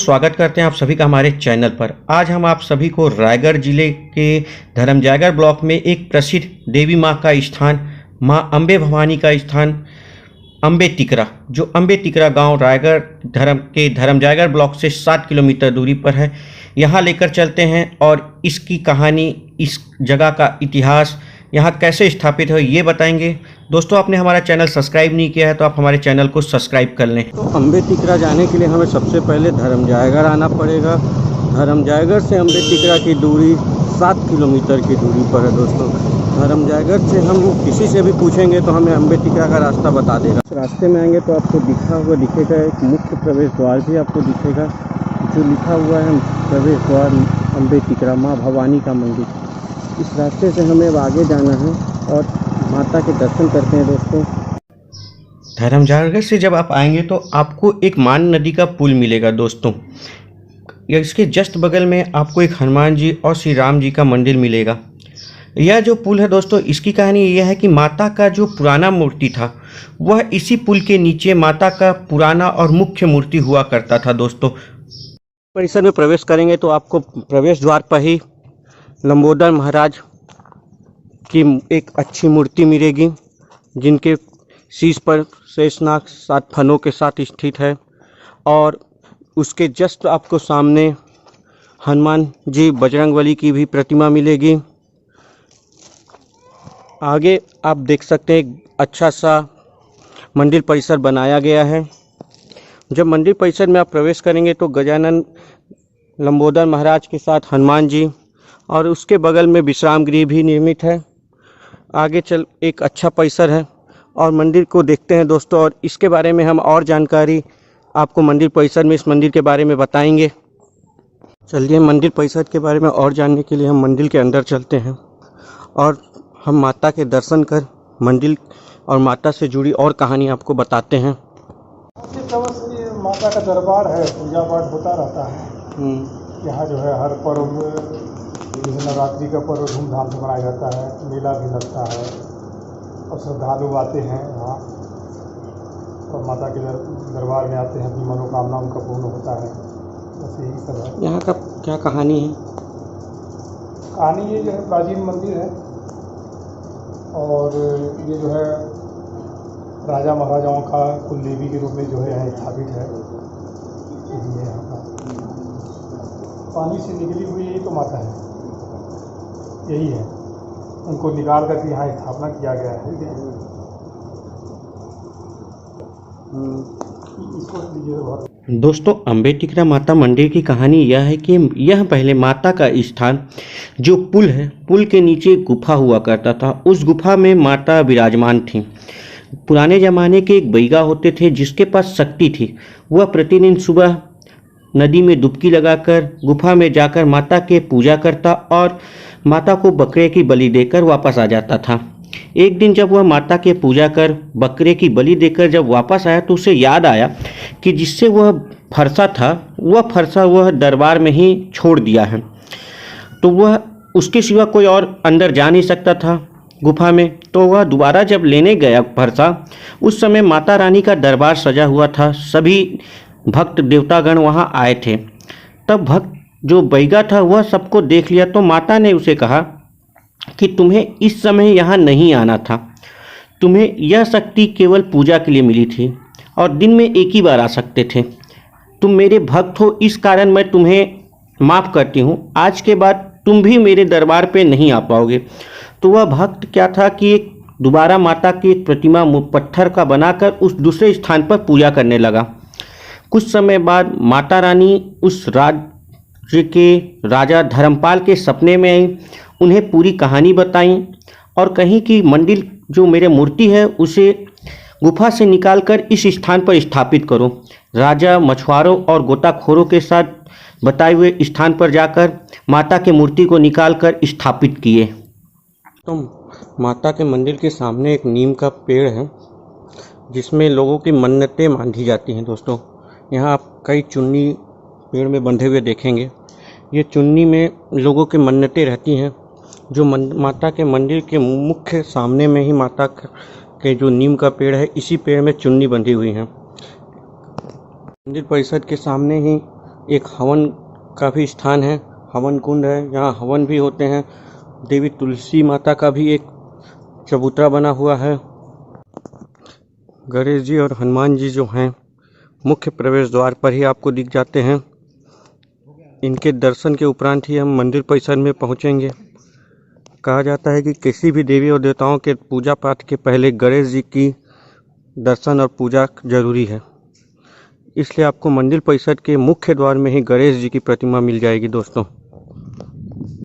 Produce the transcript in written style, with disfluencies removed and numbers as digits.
स्वागत करते हैं आप सभी का हमारे चैनल पर। आज हम आप सभी को रायगढ़ जिले के धर्मजयगढ़ ब्लॉक में एक प्रसिद्ध देवी माँ का स्थान, माँ अम्बे भवानी का स्थान अम्बे टिकरा, जो अम्बे टिकरा गांव रायगढ़ धर्मजयगढ़ ब्लॉक से 7 किलोमीटर दूरी पर है, यहाँ लेकर चलते हैं और इसकी कहानी, इस जगह का इतिहास, यहाँ कैसे स्थापित है ये बताएंगे। दोस्तों, आपने हमारा चैनल सब्सक्राइब नहीं किया है तो आप हमारे चैनल को सब्सक्राइब कर लें। तो अम्बे टिकरा जाने के लिए हमें सबसे पहले धर्मजयगढ़ आना पड़ेगा। धर्मजयगढ़ से अम्बे टिकरा की दूरी 7 किलोमीटर की दूरी पर है। दोस्तों, धर्मजयगढ़ से हम किसी से भी पूछेंगे तो हमें अम्बे टिकरा का रास्ता बता देगा। रास्ते में आएंगे तो आपको दिखेगा एक मुख्य प्रवेश द्वार भी आपको दिखेगा, जो लिखा हुआ है प्रवेश द्वार अम्बे टिकरा माँ भवानी का मंदिर। इस रास्ते से हमें अब आगे जाना है और माता के दर्शन करते हैं। दोस्तों, धर्मजयगढ़ से जब आप आएंगे तो आपको एक मान नदी का पुल मिलेगा। दोस्तों, इसके जस्ट बगल में आपको एक हनुमान जी और श्री राम जी का मंदिर मिलेगा। यह जो पुल है दोस्तों, इसकी कहानी यह है कि माता का जो पुराना मूर्ति था वह इसी पुल के नीचे माता का पुराना और मुख्य मूर्ति हुआ करता था। दोस्तों, परिसर में प्रवेश करेंगे तो आपको प्रवेश द्वार पर ही लंबोदर महाराज की एक अच्छी मूर्ति मिलेगी, जिनके शीश पर शेषनाग 7 फनों के साथ स्थित है। और उसके जस्ट आपको सामने हनुमान जी बजरंगबली की भी प्रतिमा मिलेगी। आगे आप देख सकते हैं एक अच्छा सा मंदिर परिसर बनाया गया है। जब मंदिर परिसर में आप प्रवेश करेंगे तो गजानन लंबोदर महाराज के साथ हनुमान जी और उसके बगल में विश्राम गृह भी निर्मित है। आगे चल एक अच्छा परिसर है और मंदिर को देखते हैं दोस्तों, और इसके बारे में हम और जानकारी आपको मंदिर परिसर में इस मंदिर के बारे में बताएंगे। चलिए, मंदिर परिसर के बारे में और जानने के लिए हम मंदिर के अंदर चलते हैं और हम माता के दर्शन कर मंदिर और माता से जुड़ी और कहानी आपको बताते हैं। माता का दरबार है, पूजा पाठ होता रहता है। यहाँ जो है हर पर्व, जैसे नवरात्रि का पर्व धूमधाम से मनाया जाता है, मेला भी लगता है और श्रद्धालु आते हैं यहाँ और माता के दरबार में आते हैं, अपनी मनोकामना उनका पूर्ण होता है। बस यही सब है। यहाँ का क्या कहानी है? कहानी ये जो है प्राचीन मंदिर है और ये जो है राजा महाराजाओं का कुलदेवी के रूप में जो है यहाँ स्थापित है। यही है यहाँ का पानी से निकली हुई, यही तो माता है, यही है। उनको निकाल करके यहाँ स्थापना किया गया है। इसको दोस्तों, अम्बे टिकरा माता मंदिर की कहानी यह है कि यह पहले माता का स्थान, जो पुल है, पुल के नीचे गुफा हुआ करता था। उस गुफा में माता विराजमान थी। पुराने ज़माने के एक बैगा होते थे जिसके पास शक्ति थी। वह प्रतिदिन सुबह नदी में डुबकी लगाकर गुफा में जाकर माता के पूजा करता और माता को बकरे की बलि देकर वापस आ जाता था। एक दिन जब वह माता के पूजा कर बकरे की बलि देकर जब वापस आया तो उसे याद आया कि जिससे वह फरसा था, वह फरसा वह दरबार में ही छोड़ दिया है। तो वह उसके सिवा कोई और अंदर जा नहीं सकता था गुफा में। तो वह दोबारा जब लेने गया फरसा, उस समय माता रानी का दरबार सजा हुआ था। सभी भक्त देवतागण वहाँ आए थे। तब भक्त जो बैगा था वह सबको देख लिया तो माता ने उसे कहा कि तुम्हें इस समय यहाँ नहीं आना था, तुम्हें यह शक्ति केवल पूजा के लिए मिली थी और दिन में एक ही बार आ सकते थे। तुम मेरे भक्त हो, इस कारण मैं तुम्हें माफ़ करती हूँ। आज के बाद तुम भी मेरे दरबार पे नहीं आ पाओगे। तो वह भक्त क्या था कि एक दोबारा माता की एक प्रतिमा पत्थर का बनाकर उस दूसरे स्थान पर पूजा करने लगा। कुछ समय बाद माता रानी उस राज्य के राजा धर्मपाल के सपने में आई, उन्हें पूरी कहानी बताई और कहीं कि मंदिर जो मेरे मूर्ति है उसे गुफा से निकालकर इस स्थान पर स्थापित करो। राजा मछुआरों और गोताखोरों के साथ बताए हुए स्थान पर जाकर माता के मूर्ति को निकालकर स्थापित किए। तो माता के मंदिर के सामने एक नीम का पेड़ है जिसमें लोगों की मन्नतें मांगी जाती हैं। दोस्तों, यहाँ आप कई चुन्नी पेड़ में बंधे हुए देखेंगे। ये चुन्नी में लोगों की मन्नतें रहती हैं। जो माता के मंदिर के मुख्य सामने में ही माता के जो नीम का पेड़ है, इसी पेड़ में चुन्नी बंधी हुई है। मंदिर परिसर के सामने ही एक हवन का भी स्थान है, हवन कुंड है, यहाँ हवन भी होते हैं। देवी तुलसी माता का भी एक चबूतरा बना हुआ है। गणेश जी और हनुमान जी जो हैं मुख्य प्रवेश द्वार पर ही आपको दिख जाते हैं। इनके दर्शन के उपरांत ही हम मंदिर परिसर में पहुंचेंगे। कहा जाता है कि किसी भी देवी और देवताओं के पूजा पाठ के पहले गणेश जी की दर्शन और पूजा जरूरी है। इसलिए आपको मंदिर परिसर के मुख्य द्वार में ही गणेश जी की प्रतिमा मिल जाएगी दोस्तों।